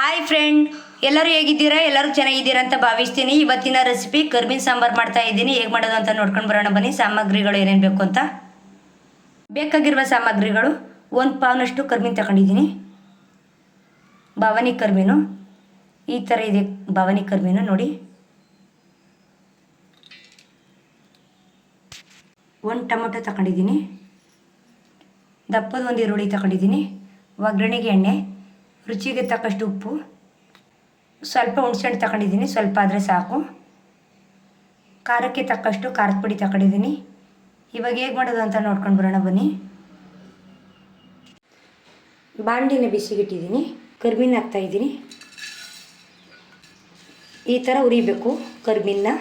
Hi friend, ಎಲ್ಲರೂ ಹೇಗಿದ್ದೀರಾ? ಎಲ್ಲರೂ ಚೆನ್ನಾಗಿದ್ದೀರಾ ಅಂತ ಭಾವಿಸ್ತೀನಿ. ಇವತ್ತಿನ ರೆಸಿಪಿ ಕರ್ಬೇವಿನ ಸಾಂಬಾರು ಮಾಡ್ತಾ ಇದ್ದೀನಿ. ಹೇಗೆ ಮಾಡೋದು ಅಂತ ನೋಡ್ಕೊಂಡು ಬರೋಣ ಬನ್ನಿ. ಸಾಮಗ್ರಿಗಳು ಏನೇನು ಬೇಕು ಅಂತ. ಬೇಕಾಗಿರುವ ಸಾಮಗ್ರಿಗಳು: 1 ಪಾವ್ನಷ್ಟು ಕರ್ಬೇವಿನ ತಗೊಂಡಿದ್ದೀನಿ. ಭವಾನಿ ಕರ್ಬೇವಿನು ಈ ಥರ ಇದೆ. ಭವಾನಿ ಕರ್ಬೇವಿನು ನೋಡಿ. 1 ಟೊಮೊಟೊ ತಗೊಂಡಿದ್ದೀನಿ. ದಪ್ಪದ 1 ಈರುಳ್ಳಿ ತಗೊಂಡಿದ್ದೀನಿ. ಒಗ್ಗರಣೆಗೆ ಎಣ್ಣೆ, ರುಚಿಗೆ ತಕ್ಕಷ್ಟು ಉಪ್ಪು, ಸ್ವಲ್ಪ ಹುಣಸೆಹಣ್ಣು ತಗೊಂಡಿದ್ದೀನಿ, ಸ್ವಲ್ಪ ಆದರೆ ಸಾಕು. ಖಾರಕ್ಕೆ ತಕ್ಕಷ್ಟು ಖಾರದ ಪುಡಿ ತಗೊಂಡಿದ್ದೀನಿ. ಇವಾಗ ಹೇಗೆ ಮಾಡೋದು ಅಂತ ನೋಡ್ಕೊಂಡು ಬರೋಣ ಬನ್ನಿ. ಬಾಣಲಿನ ಬಿಸಿಗಿಟ್ಟಿದ್ದೀನಿ. ಕರ್ಬೇವಿನ ಹಾಕ್ತಾಯಿದ್ದೀನಿ. ಈ ಥರ ಉರಿಬೇಕು ಕರ್ಬೇವಿನ.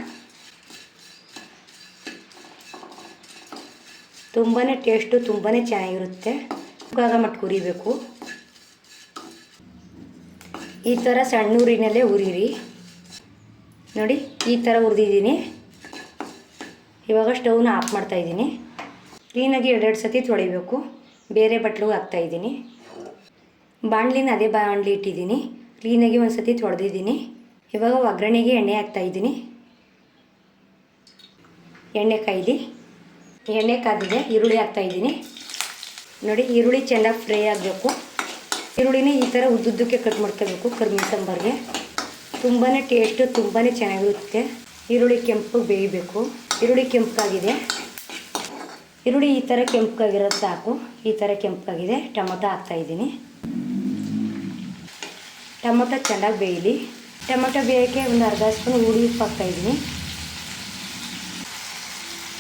ತುಂಬಾ ಟೇಸ್ಟು, ತುಂಬಾ ಚೆನ್ನಾಗಿರುತ್ತೆ. ಆಗ ಮಟ್ಟಿಗೆ ಉರಿಬೇಕು. ಈ ಥರ ಸಣ್ಣ ಊರಿನಲ್ಲೇ ಉರಿರಿ ನೋಡಿ. ಈ ಥರ ಹುರಿದಿದ್ದೀನಿ. ಇವಾಗ ಸ್ಟವ್ನ ಆಫ್ ಮಾಡ್ತಾಯಿದ್ದೀನಿ. ಕ್ಲೀನಾಗಿ 2 ಸತಿ ತೊಳಿಬೇಕು. ಬೇರೆ ಬಟ್ಲಿಗೆ ಹಾಕ್ತಾಯಿದ್ದೀನಿ. ಬಾಣಲಿನ ಅದೇ ಬಾಣಲಿ ಇಟ್ಟಿದ್ದೀನಿ. ಕ್ಲೀನಾಗಿ 1 ಸತಿ ತೊಳೆದಿದ್ದೀನಿ. ಇವಾಗ ಒಗ್ಗರಣೆಗೆ ಎಣ್ಣೆ ಹಾಕ್ತಾಯಿದ್ದೀನಿ. ಎಣ್ಣೆ ಕಾಯ್ದು ಎಣ್ಣೆ ಕಾದಿದೆ. ಈರುಳ್ಳಿ ಹಾಕ್ತಾಯಿದ್ದೀನಿ ನೋಡಿ. ಈರುಳ್ಳಿ ಚೆನ್ನಾಗಿ ಫ್ರೈ ಆಗಬೇಕು. ಈರುಳ್ಳಿನ ಈ ಥರ ಉದ್ದುದ್ದಕ್ಕೆ ಕಟ್ ಮಾಡ್ಕೋಬೇಕು. ಕರ್ಬೇವಿನ ಸಾಂಬಾರಿಗೆ ತುಂಬಾ ಟೇಸ್ಟು, ತುಂಬಾ ಚೆನ್ನಾಗಿರುತ್ತೆ. ಈರುಳ್ಳಿ ಕೆಂಪಗೆ ಬೇಯಬೇಕು. ಈರುಳ್ಳಿ ಕೆಂಪಾಗಿದೆ. ಈರುಳ್ಳಿ ಈ ಥರ ಕೆಂಪಾಗಿರೋದು ಸಾಕು. ಈ ಥರ ಕೆಂಪಾಗಿದೆ. ಟೊಮೊಟೊ ಹಾಕ್ತಾಯಿದ್ದೀನಿ. ಟೊಮೊಟೊ ಚೆನ್ನಾಗಿ ಬೇಯಲಿ. ಟೊಮೊಟೊ ಬೇಯೋಕ್ಕೆ ಒಂದು ಅರ್ಧ ಸ್ಪೂನ್ ಹುಳಿ ಉಪ್ಪು ಹಾಕ್ತಾಯಿದ್ದೀನಿ.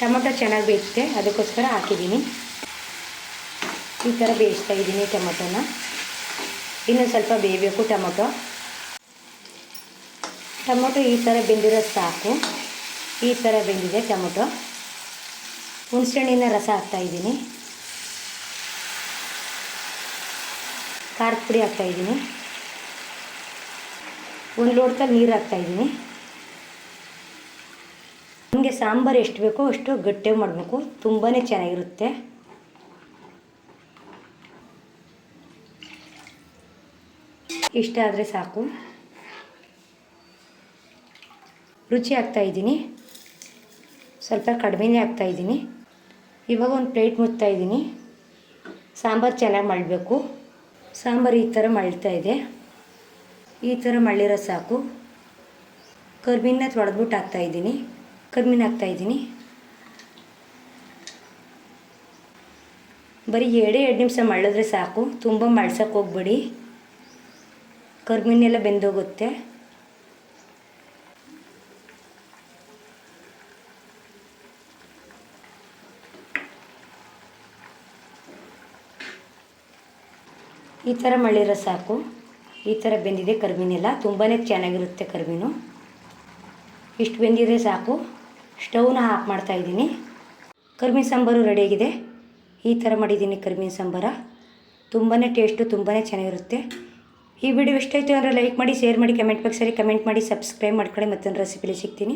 ಟೊಮೊಟೊ ಚೆನ್ನಾಗಿ ಬೇಯುತ್ತೆ, ಅದಕ್ಕೋಸ್ಕರ ಹಾಕಿದ್ದೀನಿ. ಈ ಥರ ಬೇಯಿಸ್ತಾ ಇದ್ದೀನಿ ಟೊಮೊಟೊನ. ಇನ್ನೊಂದು ಸ್ವಲ್ಪ ಬೇಯಬೇಕು ಟೊಮೊಟೊ. ಈ ಥರ ಬೆಂದಿರೋದು ಸಾಕು. ಈ ಥರ ಬೆಂದಿದೆ ಟೊಮೊಟೊ. ಹುಣಸೆಹಣ್ಣಿನ ರಸ ಹಾಕ್ತಾಯಿದ್ದೀನಿ. ಖಾರದ ಪುಡಿ ಹಾಕ್ತಾಯಿದ್ದೀನಿ. 1 ಲೋಟದಲ್ಲಿ ನೀರು ಹಾಕ್ತಾಯಿದ್ದೀನಿ. ನಮಗೆ ಸಾಂಬಾರು ಎಷ್ಟು ಬೇಕೋ ಅಷ್ಟು ಗಟ್ಟಿಯಾಗಿ ಮಾಡಬೇಕು. ತುಂಬಾ ಚೆನ್ನಾಗಿರುತ್ತೆ. ಇಷ್ಟ ಆದರೆ ಸಾಕು. ರುಚಿ ಹಾಕ್ತಾಯಿದ್ದೀನಿ. ಸ್ವಲ್ಪ ಕಡಿಮೆನೇ ಹಾಕ್ತಾಯಿದ್ದೀನಿ. ಇವಾಗ ಒಂದು ಪ್ಲೇಟ್ ಮುಚ್ತಾಯಿದ್ದೀನಿ. ಸಾಂಬಾರು ಚೆನ್ನಾಗಿ ಮಾಡಬೇಕು. ಸಾಂಬಾರು ಈ ಥರ ಮಳ್ತಾಯಿದೆ. ಈ ಥರ ಮಳ್ಳಿರೋ ಸಾಕು. ಕರ್ಬೇವಿನ ತೊಳೆದ್ಬಿಟ್ಟು ಹಾಕ್ತಾಯಿದ್ದೀನಿ. ಕರ್ಬೇವಿನ ಹಾಕ್ತಾಯಿದ್ದೀನಿ. ಬರೀ 2 ನಿಮಿಷ ಮಳ್ಳಿದ್ರೆ ಸಾಕು. ತುಂಬ ಮಳ್ಸೋಕ್ಕೆ ಹೋಗ್ಬೇಡಿ, ಕರ್ಬೇವಿನೆಲ್ಲ ಬೆಂದೋಗುತ್ತೆ. ಈ ಥರ ಮಳ್ಳಿರೋ ಸಾಕು. ಈ ಥರ ಬೆಂದಿದೆ ಕರ್ಬೇವಿನೆಲ್ಲ. ತುಂಬಾ ಚೆನ್ನಾಗಿರುತ್ತೆ ಕರ್ಬೇವಿನು. ಇಷ್ಟು ಬೆಂದಿದ್ರೆ ಸಾಕು. ಸ್ಟವ್ನ ಆಫ್ ಮಾಡ್ತಾಯಿದ್ದೀನಿ. ಕರ್ಬೇವಿನ ಸಾಂಬಾರು ರೆಡಿಯಾಗಿದೆ. ಈ ಥರ ಮಾಡಿದ್ದೀನಿ ಕರ್ಬೇವಿನ ಸಾಂಬಾರು. ತುಂಬಾ ಟೇಸ್ಟು, ತುಂಬಾ ಚೆನ್ನಾಗಿರುತ್ತೆ. ಈ ವಿಡಿಯೋ ಇಷ್ಟ ಆಯಿತು ಅಂದರೆ ಲೈಕ್ ಮಾಡಿ, ಶೇರ್ ಮಾಡಿ, ಕಮೆಂಟ್ ಬಾಕ್ಸಲ್ಲಿ ಕಮೆಂಟ್ ಮಾಡಿ, ಸಬ್ಸ್ಕ್ರೈಬ್ ಮಾಡ್ಕೊಳ್ಳಿ. ಮತ್ತೊಂದು ರೆಸಿಪಿಲಿ ಸಿಗ್ತೀನಿ.